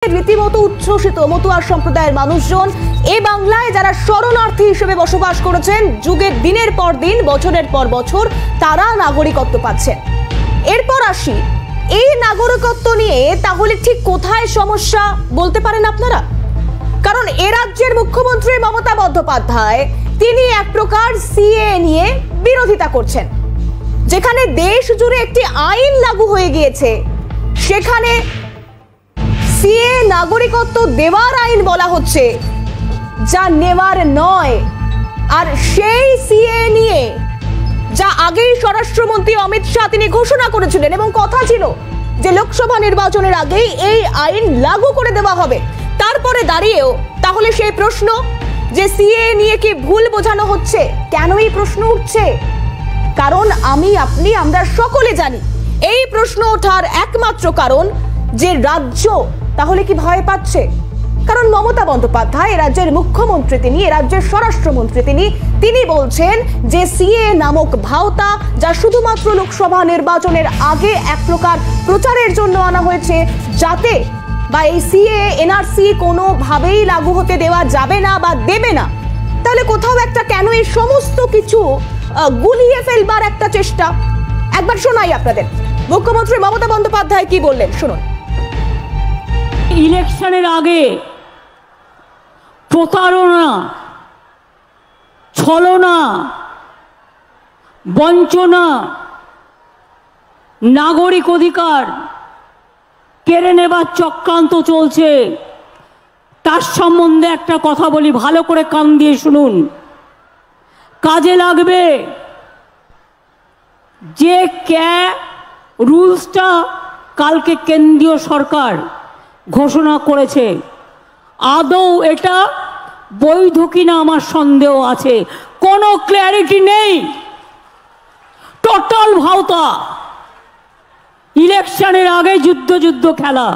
রীতিমতো উচ্ছ্বসিত মতুয়া সম্প্রদায়ের মানুষজন এই বাংলায় যারা শরণার্থী হিসেবে বসবাস করেছেন যুগের দিনের পর দিন বছরের পর বছর তারা নাগরিকত্ব পাচ্ছেন। এরপর আসি এই নাগরিকত্ব নিয়ে তাহলে ঠিক কোথায় সমস্যা বলতে পারেন আপনারা? কারণ এ রাজ্যের মুখ্যমন্ত্রী মমতা বন্দ্যোপাধ্যায় তিনি এক প্রকার সিএএ নিয়ে বিরোধিতা করছেন, যেখানে দেশ জুড়ে একটি আইন লাগু হয়ে গিয়েছে, সেখানে সিএএ নাগরিকত্ব দেওয়ার আইন বলা হচ্ছে, যা নেওয়ার নয়। আর সেই সিএএ নিয়ে যা আগেই স্বরাষ্ট্রমন্ত্রী অমিত শাহ তিনি ঘোষণা করেছিলেন এবং কথা ছিল যে লোকসভা নির্বাচনের আগেই এই আইন লাগু করে দেওয়া হবে, তারপরে দাঁড়িয়েও তাহলে সেই প্রশ্ন যে সিএএ নিয়ে কি ভুল বোঝানো হচ্ছে, কেন এই প্রশ্ন উঠছে? কারণ আমরা সকলে জানি এই প্রশ্ন ওঠার একমাত্র কারণ যে রাজ্য তাহলে কি ভয় পাচ্ছে। কারণ মমতা বন্দ্যোপাধ্যায় রাজ্যের মুখ্যমন্ত্রী, তিনি রাজ্যের স্বরাষ্ট্রমন্ত্রী, তিনি বলছেন যে সিএএ নামক ভাওতা যা শুধুমাত্র লোকসভা নির্বাচনের আগে এক প্রকার প্রচারের জন্য আনা হয়েছে, যাতে বা এই সিএএ এনআরসি কোনোভাবেই লাগু হতে দেওয়া যাবে না বা দেবে না। তাহলে কোথাও একটা কেন এই সমস্ত কিছু গুলিয়ে ফেলবার একটা চেষ্টা? একবার শোনাই আপনাদের মুখ্যমন্ত্রী মমতা বন্দ্যোপাধ্যায় কি বললেন, শুনুন। ইলেকশনের আগে প্রতারণা, ছলনা, বঞ্চনা, নাগরিক অধিকার কেড়ে নেবার চক্রান্ত চলছে। তার সম্বন্ধে একটা কথা বলি, ভালো করে কান দিয়ে শুনুন, কাজে লাগবে। যে রুলসটা কালকে কেন্দ্রীয় সরকার ঘোষণা করেছে, আদৌ এটা বৈধ কিনা আমার সন্দেহ আছে। কোনো ক্ল্যারিটি নেই, টোটাল ভাওতা, ইলেকশনের আগে যুদ্ধ খেলা।